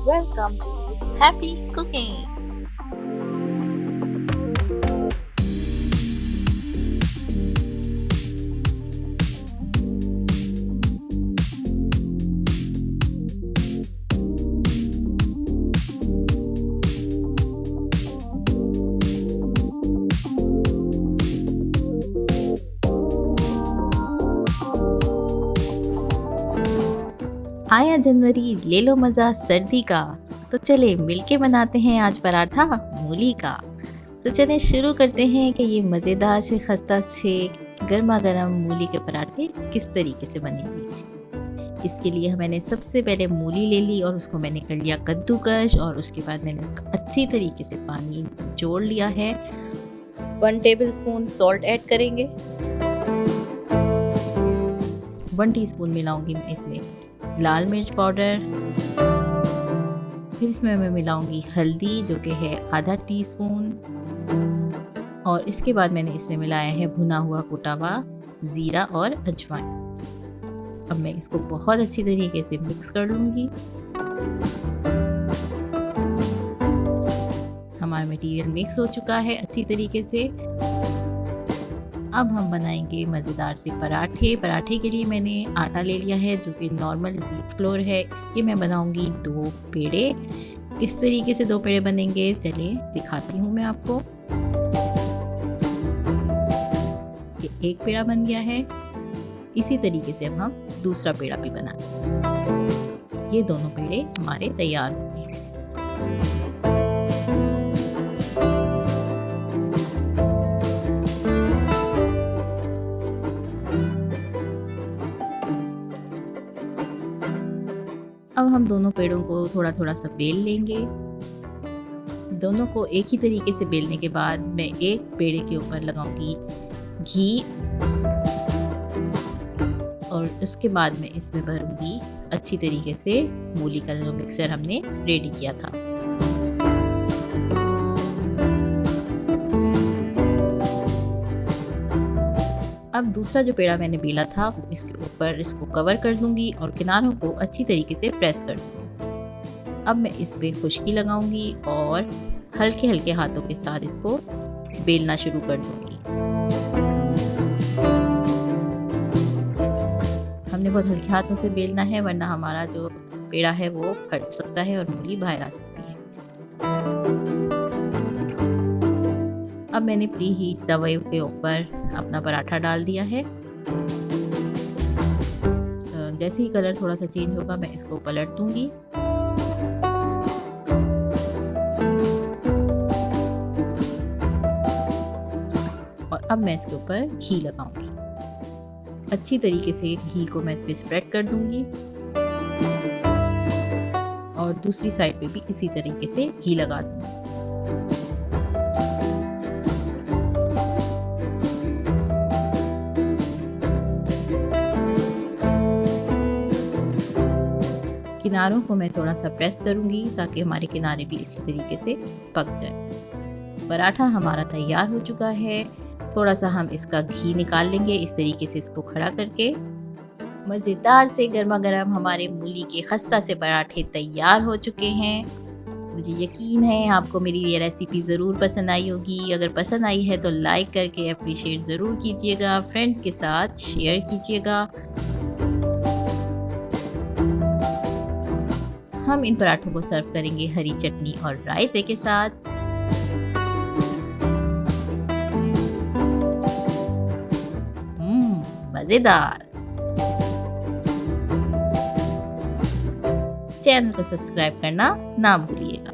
welcome to Happy Cooking. आया जनवरी, ले लो मज़ा सर्दी का। तो चले मिलके बनाते हैं आज पराठा मूली का। तो चलें शुरू करते हैं कि ये मज़ेदार से खस्ता से गर्मा गर्म मूली के पराठे किस तरीके से बनेंगे। इसके लिए मैंने सबसे पहले मूली ले ली और उसको मैंने कर लिया कद्दूकस, और उसके बाद मैंने उसका अच्छी तरीके से पानी जोड़ लिया है। 1 टेबलस्पून सॉल्ट ऐड करेंगे। 1 टीस्पून मिलाऊंगी मैं इसमें लाल मिर्च पाउडर। फिर इसमें मैं मिलाऊंगी हल्दी जो कि है आधा टीस्पून, और इसके बाद मैंने इसमें मिलाया है भुना हुआ कुटा हुआ ज़ीरा और अजवाइन। अब मैं इसको बहुत अच्छी तरीके से मिक्स कर लूँगी। हमारा मटेरियल मिक्स हो चुका है अच्छी तरीके से। अब हम बनाएंगे मज़ेदार से पराठे। पराठे के लिए मैंने आटा ले लिया है जो कि नॉर्मल व्हीट फ्लोर है। इसके मैं बनाऊंगी 2 पेड़े। किस तरीके से 2 पेड़े बनेंगे चलिए दिखाती हूँ मैं आपको। ये एक पेड़ा बन गया है। इसी तरीके से अब हम दूसरा पेड़ा भी बनाएंगे। ये दोनों पेड़े हमारे तैयार हो गए हैं। अब हम दोनों पेड़ों को थोड़ा थोड़ा सा बेल लेंगे। दोनों को एक ही तरीके से बेलने के बाद मैं एक पेड़े के ऊपर लगाऊंगी घी, और उसके बाद मैं इसमें भरूंगी अच्छी तरीके से मूली का जो मिक्सर हमने रेडी किया था। अब दूसरा जो पेड़ा मैंने बेला था इसके ऊपर इसको कवर कर दूंगी और किनारों को अच्छी तरीके से प्रेस कर दूंगी। अब मैं इस पे खुश्की लगाऊंगी और हल्के हल्के हाथों के साथ इसको बेलना शुरू कर दूंगी। हमने बहुत हल्के हाथों से बेलना है वरना हमारा जो पेड़ा है वो फट सकता है और मूली बाहर आ सकती है। अब मैंने प्री हीट तवे के ऊपर अपना पराठा डाल दिया है। जैसे ही कलर थोड़ा सा चेंज होगा मैं इसको पलट दूंगी। और अब मैं इसके ऊपर घी लगाऊंगी। अच्छी तरीके से घी को मैं इस पे स्प्रेड कर दूंगी, और दूसरी साइड पे भी इसी तरीके से घी लगा दूंगी। किनारों को मैं थोड़ा सा प्रेस करूंगी ताकि हमारे किनारे भी अच्छी तरीके से पक जाए। पराठा हमारा तैयार हो चुका है। थोड़ा सा हम इसका घी निकाल लेंगे इस तरीके से इसको खड़ा करके। मज़ेदार से गर्मा गर्म हमारे मूली के खस्ता से पराठे तैयार हो चुके हैं। मुझे यकीन है आपको मेरी ये रेसिपी ज़रूर पसंद आई होगी। अगर पसंद आई है तो लाइक करके अप्रिशिएट ज़रूर कीजिएगा, फ्रेंड्स के साथ शेयर कीजिएगा। हम इन पराठों को सर्व करेंगे हरी चटनी और रायते के साथ। मज़ेदार। चैनल को सब्सक्राइब करना ना भूलिएगा।